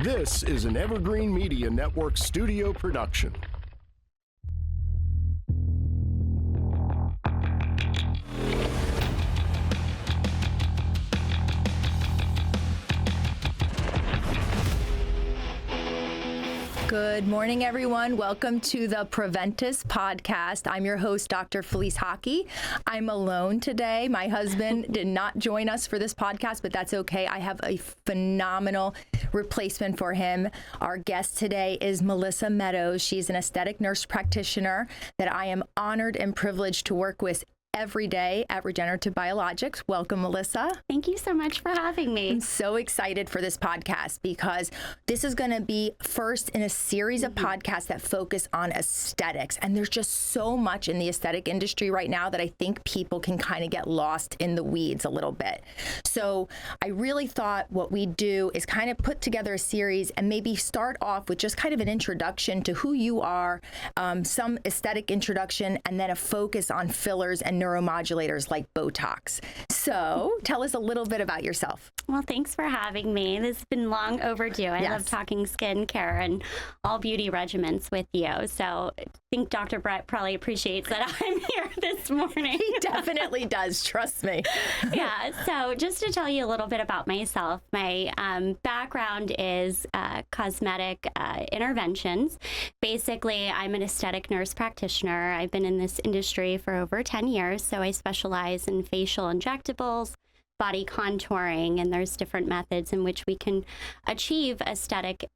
This is an Evergreen Media Network studio production. Good morning, everyone. Welcome to the Preventus podcast. I'm your host, Dr. Felice Haake. I'm alone today. My husband did not join us for this podcast, but that's okay. I have a phenomenal replacement for him. Our guest today is Melissa Meadows. She's an aesthetic nurse practitioner that I am honored and privileged to work with every day at Regenerative Biologics. Welcome, Melissa. Thank you so much for having me. I'm so excited for this podcast because this is going to be first in a series of podcasts that focus on aesthetics. And there's just so much in the aesthetic industry right now that I think people can kind of get lost in the weeds a little bit. So I really thought what we do is kind of put together a series and maybe start off with just kind of an introduction to who you are, some aesthetic introduction, and then a focus on fillers and neuromodulators like Botox. So tell us a little bit about yourself. Well, thanks for having me. This has been long overdue. I love talking skincare and all beauty regimens with you. So I think Dr. Brett probably appreciates that I'm here this morning. He definitely does. Trust me. Yeah. So just to tell you a little bit about myself, my background is cosmetic interventions. Basically, I'm an aesthetic nurse practitioner. I've been in this industry for over 10 years. So I specialize in facial injectables, body contouring, and there's different methods in which we can achieve aesthetic,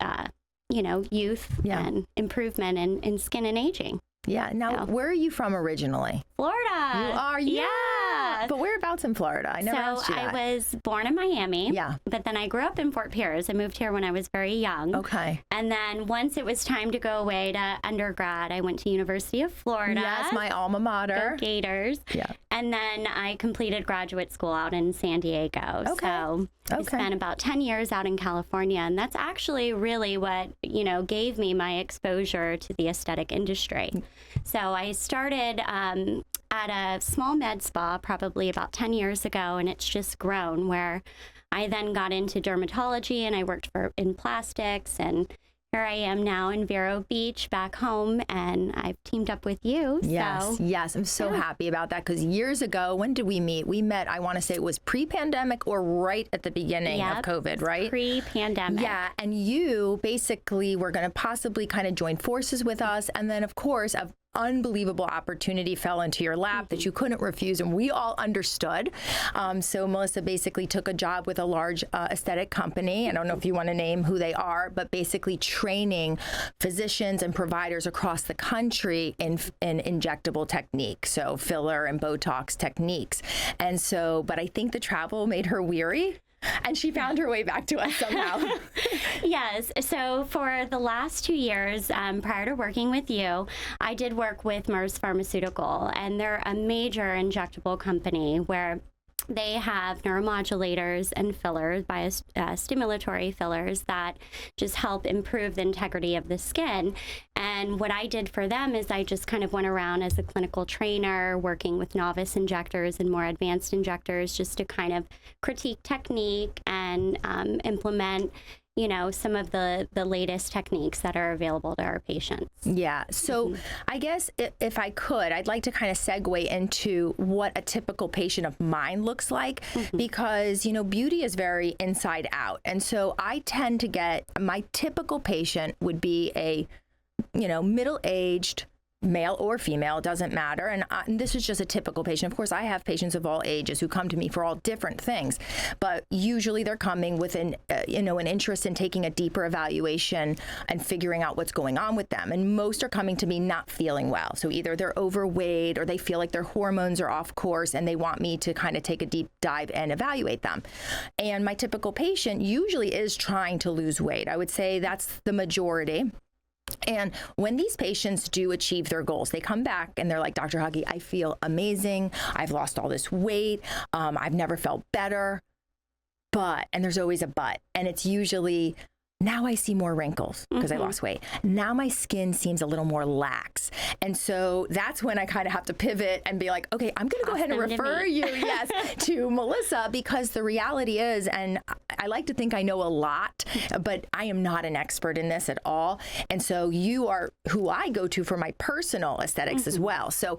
youth and improvement in skin and aging. Yeah. Now, where are you from originally? Florida. You are? Yeah. But whereabouts in Florida? I never asked you that. So I was born in Miami. Yeah. But then I grew up in Fort Pierce. I moved here when I was very young. Okay. And then once it was time to go away to undergrad, I went to University of Florida. Yes, my alma mater. Go Gators. Yeah. And then I completed graduate school out in San Diego. Okay. So I spent about 10 years out in California. And that's actually really what, gave me my exposure to the aesthetic industry. So I started at a small med spa probably about 10 years ago, and it's just grown, where I then got into dermatology and I worked in plastics, and here I am now in Vero Beach back home, and I've teamed up with you. Yes. I'm so happy about that because years ago, when did we meet? We met, I want to say it was pre-pandemic or right at the beginning of COVID, right? Pre-pandemic. Yeah, and you basically were going to possibly kind of join forces with us, and then of course, unbelievable opportunity fell into your lap that you couldn't refuse, and we all understood. So Melissa basically took a job with a large aesthetic company. I don't know if you want to name who they are, but basically training physicians and providers across the country in injectable techniques, so filler and Botox techniques. And so, but I think the travel made her weary. And she found her way back to us somehow. Yes. So for the last 2 years, prior to working with you, I did work with Mars Pharmaceutical, and they're a major injectable company where they have neuromodulators and fillers, biostimulatory fillers that just help improve the integrity of the skin. And what I did for them is I just kind of went around as a clinical trainer, working with novice injectors and more advanced injectors, just to kind of critique technique and implement some of the latest techniques that are available to our patients. Yeah. So I guess if I could, I'd like to kind of segue into what a typical patient of mine looks like, because, beauty is very inside out. And so I tend to get, my typical patient would be a, middle-aged, male or female, doesn't matter. And this is just a typical patient. Of course, I have patients of all ages who come to me for all different things, but usually they're coming with an interest in taking a deeper evaluation and figuring out what's going on with them. And most are coming to me not feeling well. So either they're overweight or they feel like their hormones are off course and they want me to kind of take a deep dive and evaluate them. And my typical patient usually is trying to lose weight. I would say that's the majority. And when these patients do achieve their goals, they come back and they're like, Dr. Haake, I feel amazing. I've lost all this weight. I've never felt better. But, and there's always a but, and it's usually, now I see more wrinkles because I lost weight. Now my skin seems a little more lax. And so that's when I kind of have to pivot and be like, okay, I'm going to go ahead and refer you, to Melissa, because the reality is, and I like to think I know a lot, but I am not an expert in this at all. And so you are who I go to for my personal aesthetics as well. So,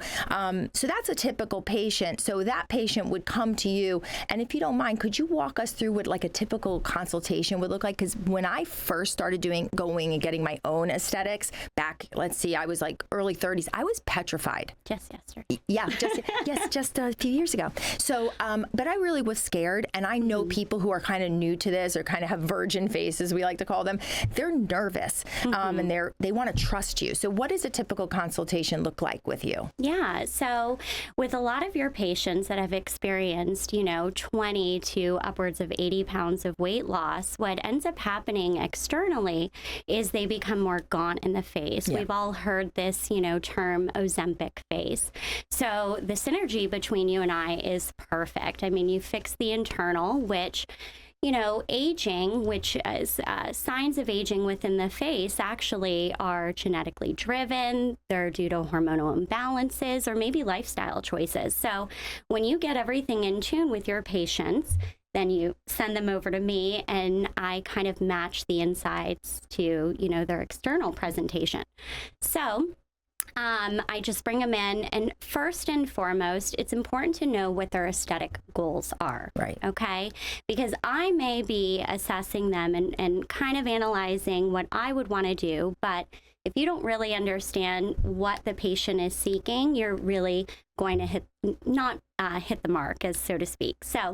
so that's a typical patient. So that patient would come to you. And if you don't mind, could you walk us through what like a typical consultation would look like? Because when I first started going and getting my own aesthetics back, let's see, I was like early 30s, I was petrified. Just yesterday. Yeah, just a few years ago. So, but I really was scared. And I know people who are kind of new to this or kind of have virgin faces, we like to call them. They're nervous and they want to trust you. So what does a typical consultation look like with you? Yeah. So with a lot of your patients that have experienced, 20 to upwards of 80 pounds of weight loss, what ends up happening externally is they become more gaunt in the face. Yeah. We've all heard this, term Ozempic face. So the synergy between you and I is perfect. I mean, you fix the internal, which aging, which is signs of aging within the face, actually are genetically driven. They're due to hormonal imbalances or maybe lifestyle choices. So when you get everything in tune with your patients, then you send them over to me and I kind of match the insides to, their external presentation. So I just bring them in, and first and foremost, it's important to know what their aesthetic goals are. Right. Okay? Because I may be assessing them and kind of analyzing what I would want to do, but if you don't really understand what the patient is seeking, you're really going to not hit the mark, as so to speak. So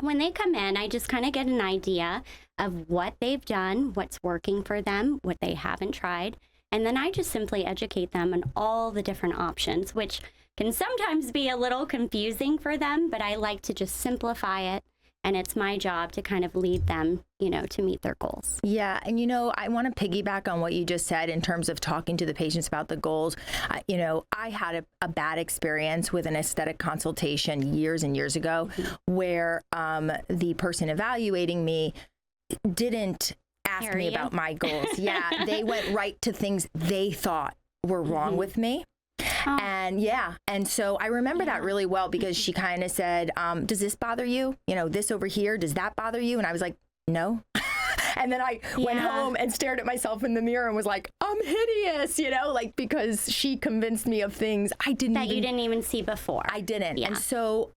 when they come in, I just kind of get an idea of what they've done, what's working for them, what they haven't tried. And then I just simply educate them on all the different options, which can sometimes be a little confusing for them, but I like to just simplify it. And it's my job to kind of lead them, to meet their goals. Yeah. And, I want to piggyback on what you just said in terms of talking to the patients about the goals. I had a bad experience with an aesthetic consultation years and years ago where the person evaluating me didn't ask me about my goals. Yeah, they went right to things they thought were wrong with me. And so I remember that really well because she kind of said, does this bother you? This over here, does that bother you? And I was like, no. And then I went home and stared at myself in the mirror and was like, I'm hideous, because she convinced me of things I didn't that you didn't even see before. I didn't. Yeah. And so,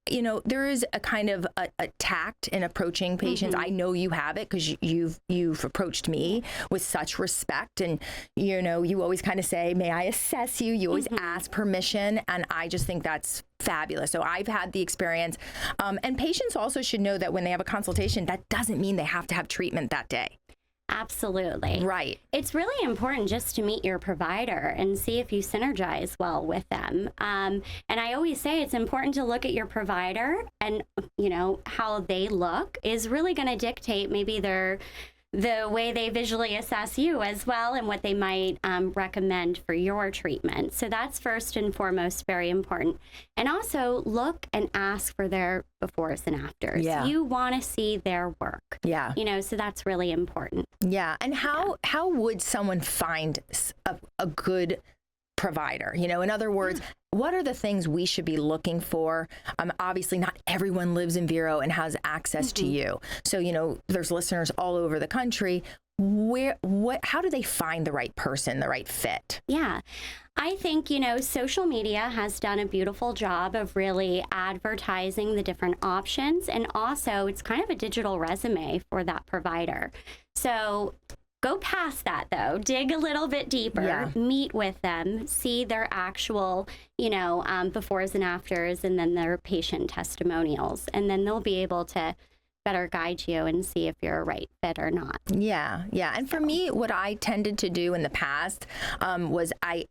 there is a kind of a tact in approaching patients. I know you have it because you've approached me with such respect. And, you always kind of say, may I assess you? You always ask permission. And I just think that's fabulous. So I've had the experience. And patients also should know that when they have a consultation, that doesn't mean they have to have treatment that day. Absolutely. Right. It's really important just to meet your provider and see if you synergize well with them. And I always say it's important to look at your provider and, how they look is really going to dictate maybe the way they visually assess you as well and what they might recommend for your treatment. So that's first and foremost very important. And also look and ask for their befores and afters. Yeah. You want to see their work. Yeah. So that's really important. Yeah. And how would someone find a good provider? In other words, what are the things we should be looking for? Obviously, not everyone lives in Vero and has access to you. So, there's listeners all over the country. How do they find the right person, the right fit? Yeah. I think, social media has done a beautiful job of really advertising the different options. And also, it's kind of a digital resume for that provider. So go past that, though. Dig a little bit deeper, meet with them, see their actual, befores and afters, and then their patient testimonials. And then they'll be able to better guide you and see if you're a right fit or not. Yeah. And for me, what I tended to do in the past was I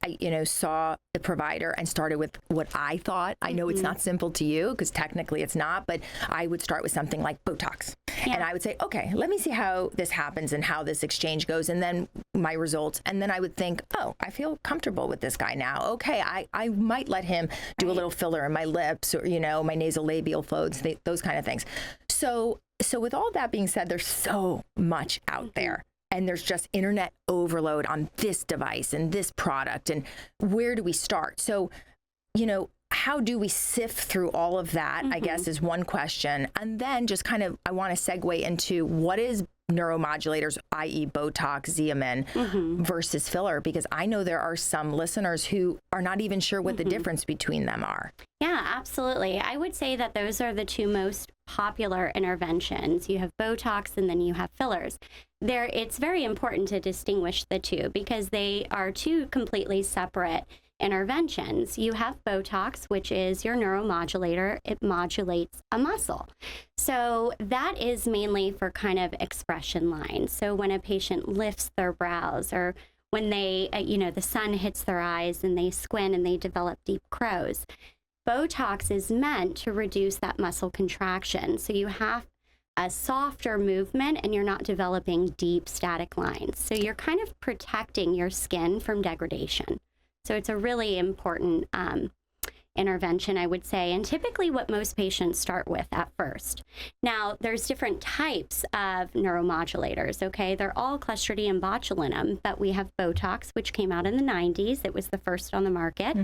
saw the provider and started with what I thought. I know it's not simple to you because technically it's not, but I would start with something like Botox. Yeah. And I would say, okay, let me see how this happens and how this exchange goes. And then my results. And then I would think, oh, I feel comfortable with this guy now. Okay, I might let him do a little filler in my lips or, my nasolabial folds, those kind of things. So with all that being said, there's so much out there. And there's just internet overload on this device and this product. And where do we start? So, how do we sift through all of that, I guess, is one question. And then just kind of, I want to segue into what is neuromodulators, i.e. Botox, Xeomin, versus filler, because I know there are some listeners who are not even sure what the difference between them are. Yeah, absolutely. I would say that those are the two most popular interventions. You have Botox and then you have fillers. It's very important to distinguish the two because they are two completely separate interventions. You have Botox, which is your neuromodulator. It modulates a muscle. So that is mainly for kind of expression lines. So when a patient lifts their brows or when they, the sun hits their eyes and they squint and they develop deep crows, Botox is meant to reduce that muscle contraction. So you have a softer movement and you're not developing deep static lines. So you're kind of protecting your skin from degradation. So it's a really important intervention, I would say, and typically what most patients start with at first. Now, there's different types of neuromodulators, okay? They're all Clostridium botulinum, but we have Botox, which came out in the 90s. It was the first on the market.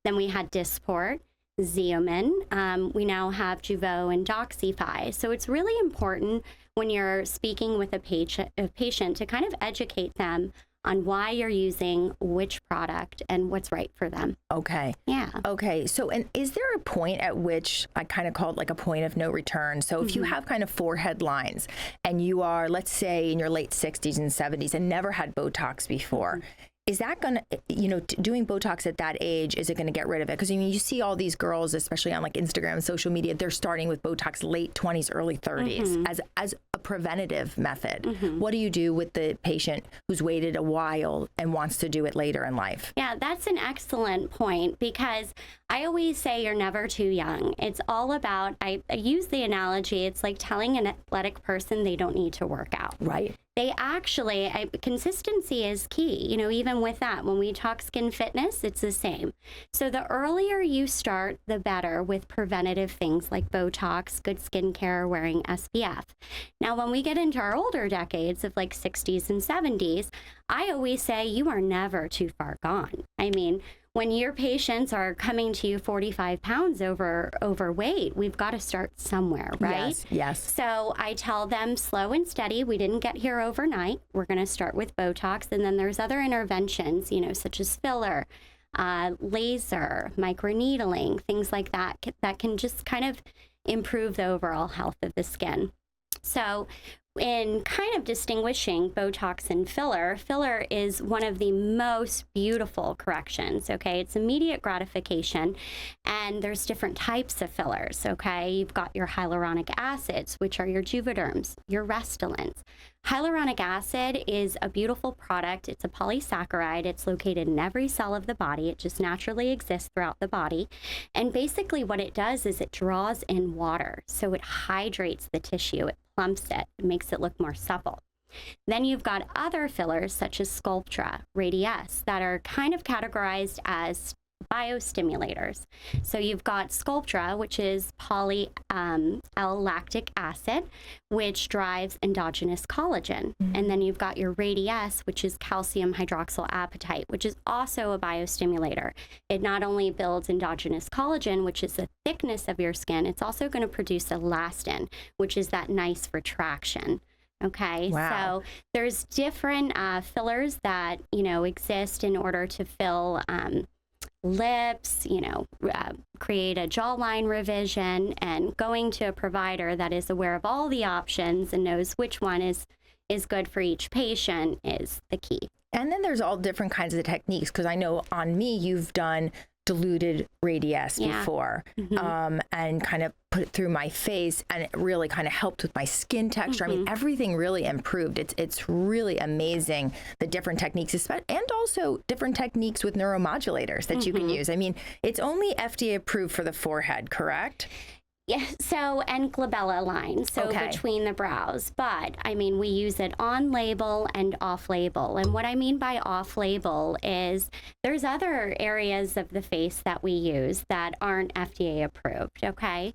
Then we had Dysport, Xeomin. We now have Jeuveau and Doxify. So it's really important when you're speaking with a patient to kind of educate them on why you're using which product and what's right for them. Okay. Yeah. Okay. So, and is there a point at which I kind of call it like a point of no return? So if you have kind of forehead lines and you are, let's say, in your late 60s and 70s and never had Botox before, is that going to, doing Botox at that age, is it going to get rid of it? Because, you see all these girls, especially on like Instagram and social media, they're starting with Botox late 20s, early 30s as a preventative method. What do you do with the patient who's waited a while and wants to do it later in life? Yeah, that's an excellent point because I always say you're never too young. It's all about, I use the analogy, it's like telling an athletic person they don't need to work out. Right. They actually, consistency is key. Even with that, when we talk skin fitness, it's the same. So the earlier you start, the better with preventative things like Botox, good skincare, wearing SPF. Now, when we get into our older decades of like 60s and 70s, I always say you are never too far gone. I mean, when your patients are coming to you 45 pounds overweight, we've got to start somewhere, right? Yes. So I tell them slow and steady. We didn't get here overnight. We're going to start with Botox. And then there's other interventions, such as filler, laser, microneedling, things like that, that can just kind of improve the overall health of the skin. So in kind of distinguishing Botox and filler, filler is one of the most beautiful corrections, okay? It's immediate gratification, and there's different types of fillers, okay? You've got your hyaluronic acids, which are your Juvederms, your Restylans. Hyaluronic acid is a beautiful product. It's a polysaccharide. It's located in every cell of the body. It just naturally exists throughout the body. And basically what it does is it draws in water. So it hydrates the tissue. It plumps it. It makes it look more supple. Then you've got other fillers such as Sculptra, Radiesse, that are kind of categorized as biostimulators. So you've got Sculptra, which is L-lactic acid, which drives endogenous collagen. And then you've got your Radiesse, which is calcium hydroxyapatite, which is also a biostimulator. It not only builds endogenous collagen, which is the thickness of your skin, it's also going to produce elastin, which is that nice retraction. Okay, wow. So there's different fillers that, exist in order to fill lips, create a jawline revision, and going to a provider that is aware of all the options and knows which one is good for each patient is the key. And then there's all different kinds of techniques, because I know on me you've done diluted Radiesse before, and kind of put it through my face, and it really kind of helped with my skin texture. I mean, everything really improved. It's really amazing, the different techniques, and also different techniques with neuromodulators that you can use. I mean, it's only FDA approved for the forehead, correct? Yeah, so, and glabella line, so between the brows. But, I mean, we use it on label and off label. And what I mean by off label is there's other areas of the face that we use that aren't FDA approved, okay?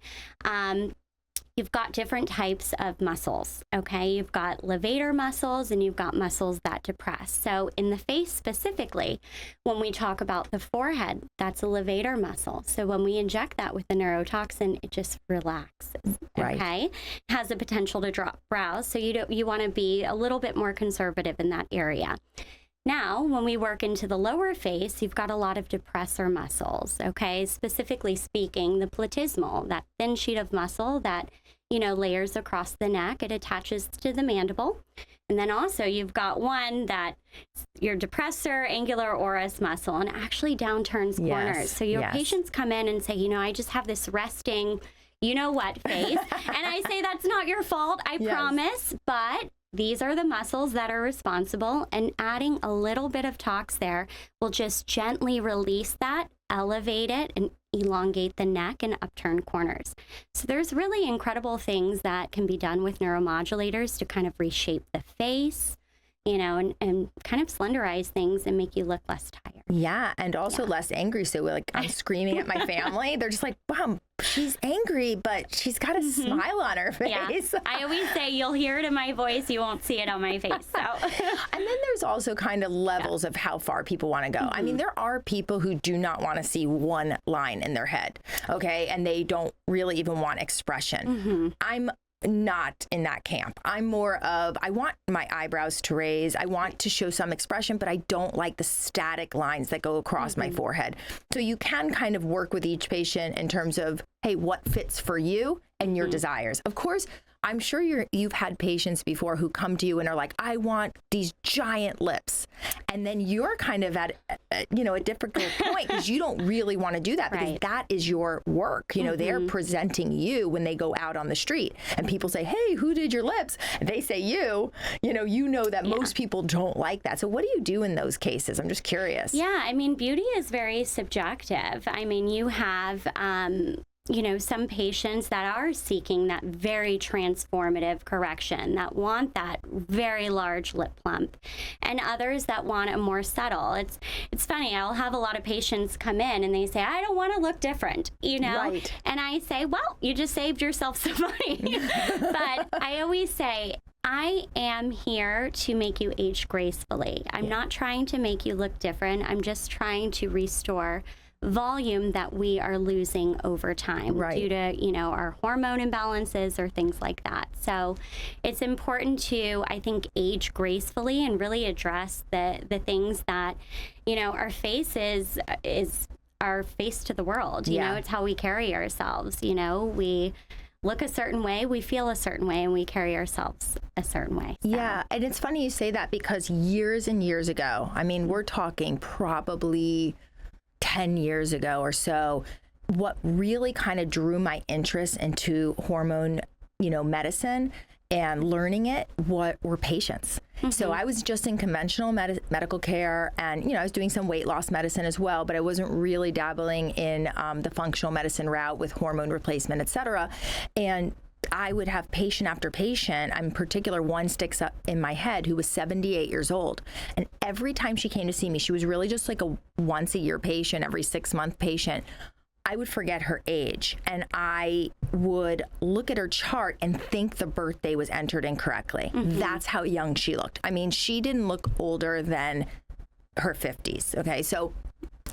you've got different types of muscles, okay? You've got levator muscles and you've got muscles that depress. So in the face specifically, when we talk about the forehead, that's a levator muscle. So when we inject that with the neurotoxin, it just relaxes, okay? Has the potential to drop brows, so you want to be a little bit more conservative in that area. Now, when we work into the lower face, you've got a lot of depressor muscles, okay? Specifically speaking, the platysmal, that thin sheet of muscle that, layers across the neck. It attaches to the mandible. And then also you've got one that your depressor angular oris muscle and actually downturns corners. So your patients come in and say, I just have this resting, face. And I say, that's not your fault, I promise, but these are the muscles that are responsible, and adding a little bit of tox there will just gently release that, elevate it, and elongate the neck and upturn corners. So there's really incredible things that can be done with neuromodulators to kind of reshape the face, and kind of slenderize things and make you look less tired. Yeah, and also less angry. So I'm screaming at my family. They're just like, Mom, she's angry, but she's got a smile on her face. Yeah. I always say, you'll hear it in my voice, you won't see it on my face. So. And then there's also kind of levels of how far people want to go. I mean, there are people who do not want to see one line in their head, okay? And they don't really even want expression. I'm not in that camp. I'm more of, I want my eyebrows to raise. I want to show some expression, but I don't like the static lines that go across my forehead. So you can kind of work with each patient in terms of, hey, what fits for you and your desires. Of course, I'm sure you've had patients before who come to you and are like, I want these giant lips. And then you're kind of at, a difficult point because you don't really want to do that because that is your work. They're presenting you when they go out on the street and people say, hey, who did your lips? And they say you know that most people don't like that. So what do you do in those cases? I'm just curious. Yeah, I mean, beauty is very subjective. I mean, you have, some patients that are seeking that very transformative correction, that want that very large lip plump, and others that want it more subtle. It's funny, I'll have a lot of patients come in and they say, I don't want to look different, And I say, well, you just saved yourself some money. But I always say, I am here to make you age gracefully. I'm not trying to make you look different. I'm just trying to restore volume that we are losing over time due to, our hormone imbalances or things like that. So it's important to, I think, age gracefully and really address the things that, our face is our face to the world. You know, it's how we carry ourselves. We look a certain way, we feel a certain way, and we carry ourselves a certain way. So. Yeah, and it's funny you say that because years and years ago, I mean, we're talking probably 10 years ago or so, what really kind of drew my interest into hormone, medicine and learning it, were patients. So I was just in conventional medical care and, I was doing some weight loss medicine as well, but I wasn't really dabbling in the functional medicine route with hormone replacement, et cetera. And I would have patient after patient, in particular one sticks up in my head, who was 78 years old. And every time she came to see me, she was really just like a once a year patient, every 6-month patient. I would forget her age and I would look at her chart and think the birthday was entered incorrectly. That's how young she looked. I mean, she didn't look older than her 50s. Okay. So,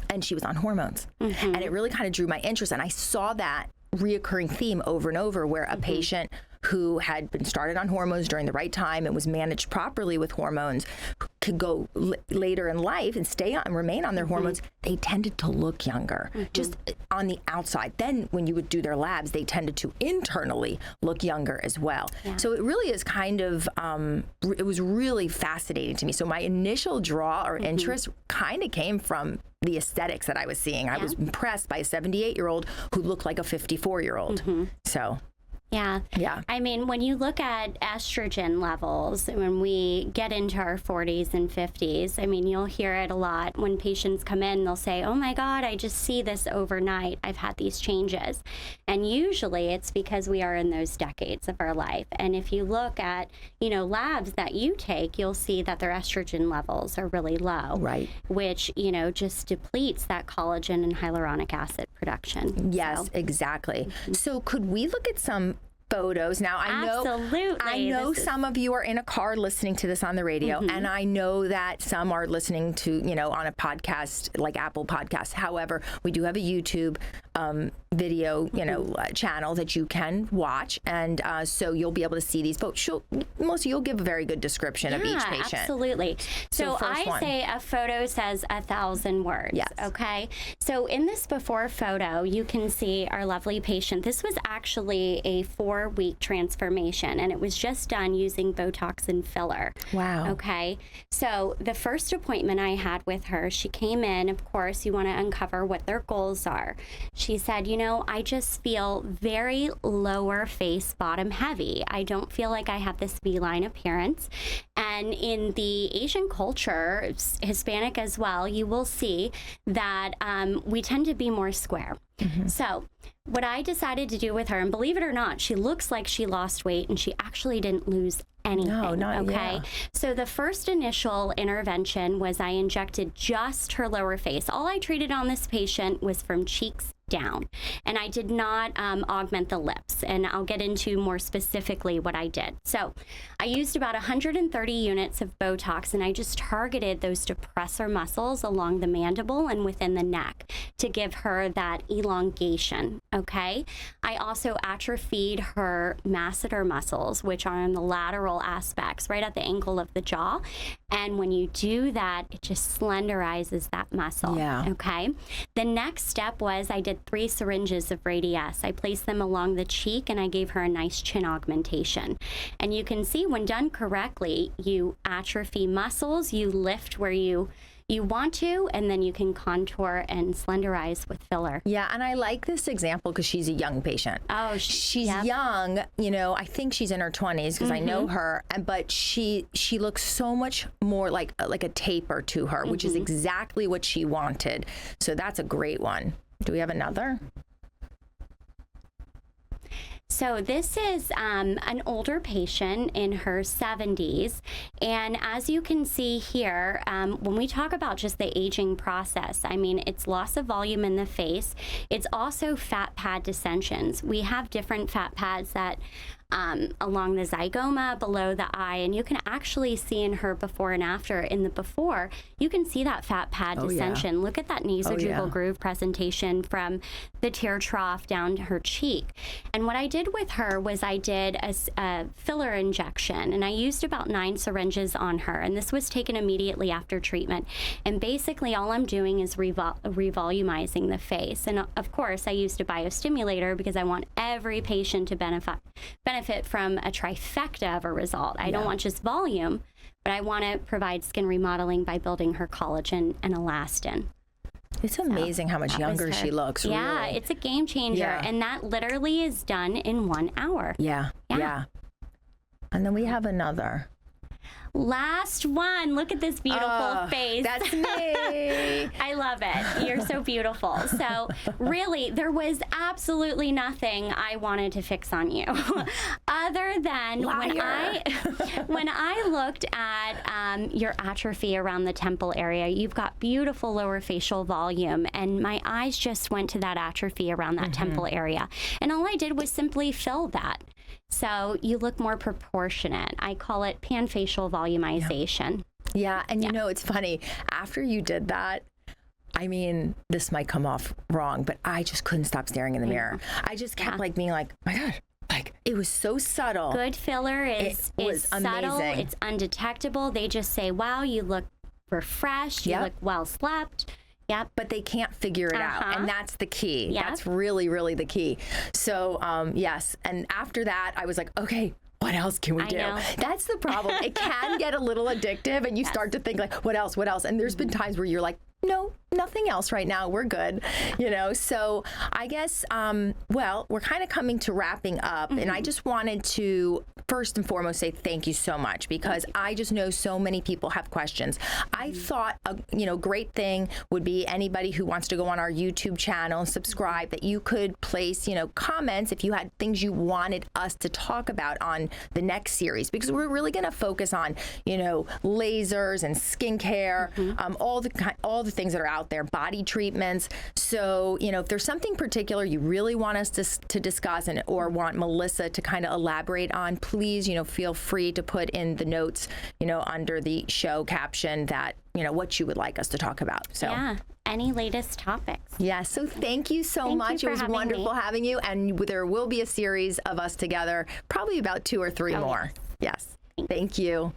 and she was on hormones and it really kind of drew my interest. And I saw that reoccurring theme over and over where a patient who had been started on hormones during the right time and was managed properly with hormones could go later in life and remain on their hormones, they tended to look younger, just on the outside. Then when you would do their labs, they tended to internally look younger as well. So it really is kind of, it was really fascinating to me. So my initial draw or interest kind of came from the aesthetics that I was seeing. I was impressed by a 78-year-old who looked like a 54-year-old. So. Yeah. I mean, when you look at estrogen levels, when we get into our 40s and 50s, I mean, you'll hear it a lot when patients come in, they'll say, oh my God, I just see this overnight. I've had these changes. And usually it's because we are in those decades of our life. And if you look at, labs that you take, you'll see that their estrogen levels are really low. Right. Which, just depletes that collagen and hyaluronic acid production. Yes, exactly. So could we look at some photos. Now, Absolutely. I know some of you are in a car listening to this on the radio, and I know that some are listening to, on a podcast like Apple Podcasts. However, we do have a YouTube video, channel that you can watch, and so you'll be able to see these. But Melissa, you'll give a very good description of each patient. Absolutely. So I say a photo says 1,000 words. Yes. Okay. So in this before photo, you can see our lovely patient. This was actually a 4-week transformation, and it was just done using Botox and filler. Wow. Okay. So the first appointment I had with her, she came in. Of course, you want to uncover what their goals are. She said, I just feel very lower face, bottom heavy. I don't feel like I have this V-line appearance. And in the Asian culture, Hispanic as well, you will see that we tend to be more square. So what I decided to do with her, and believe it or not, she looks like she lost weight and she actually didn't lose anything. No, not okay. Yeah. So the first initial intervention was I injected just her lower face. All I treated on this patient was from cheeks down, and I did not augment the lips, and I'll get into more specifically what I did. So I used about 130 units of Botox, and I just targeted those depressor muscles along the mandible and within the neck to give her that elongation. Okay. I also atrophied her masseter muscles, which are in the lateral aspects right at the angle of the jaw, and when you do that, it just slenderizes that muscle. Yeah. Okay. The next step was I did 3 syringes of Radiesse. I placed them along the cheek, and I gave her a nice chin augmentation. And you can see when done correctly, you atrophy muscles, you lift where you want to, and then you can contour and slenderize with filler. Yeah, and I like this example because she's a young patient. Oh, she's young. I think she's in her 20s because I know her, but she looks so much more like a taper to her, which is exactly what she wanted. So that's a great one. Do we have another? So this is an older patient in her 70s. And as you can see here, when we talk about just the aging process, I mean, it's loss of volume in the face. It's also fat pad dissensions. We have different fat pads that along the zygoma, below the eye, and you can actually see in her before and after. In the before, you can see that fat pad dissension. Look at that nasojugal groove presentation from the tear trough down to her cheek. And what I did with her was I did a filler injection, and I used about 9 syringes on her, and this was taken immediately after treatment. And basically all I'm doing is revolumizing the face. And of course, I used a biostimulator because I want every patient to benefit from a trifecta of a result. I don't want just volume, but I want to provide skin remodeling by building her collagen and elastin. It's amazing how much younger she looks. Yeah, really. it's a game changer, and that literally is done in 1 hour. Yeah. And then we have another. Last one. Look at this beautiful face. That's me. I love it. You're so beautiful. So really, there was absolutely nothing I wanted to fix on you other than when I looked at your atrophy around the temple area. You've got beautiful lower facial volume, and my eyes just went to that atrophy around that temple area. And all I did was simply fill that. So you look more proportionate. I call it panfacial volumization. Yeah, and it's funny. After you did that, I mean, this might come off wrong, but I just couldn't stop staring in the mirror. I just kept being like, my God, it was so subtle. Good filler is subtle. Amazing. It's undetectable. They just say, wow, you look refreshed. You look well slept. Yep. But they can't figure it out. And that's the key. Yep. That's really, really the key. So, yes. And after that, I was like, okay, what else can we do? That's the problem. It can get a little addictive, and you start to think like, what else? And there's been times where you're like, no, nothing else right now. We're good. So I guess, we're kind of coming to wrapping up, and I just wanted to first and foremost say thank you so much, because I just know so many people have questions. I thought a great thing would be anybody who wants to go on our YouTube channel and subscribe, that you could place comments if you had things you wanted us to talk about on the next series, because we're really going to focus on lasers and skincare, all the things that are out about their body treatments. So, you know, if there's something particular you really want us to discuss or want Melissa to kind of elaborate on, please, you know, feel free to put in the notes, you know, under the show caption that, you know, what you would like us to talk about. So yeah, any latest topics. Yeah, so thank you so much. It was wonderful having you, and there will be a series of us together, probably about 2 or 3 more. Yes. Thank you.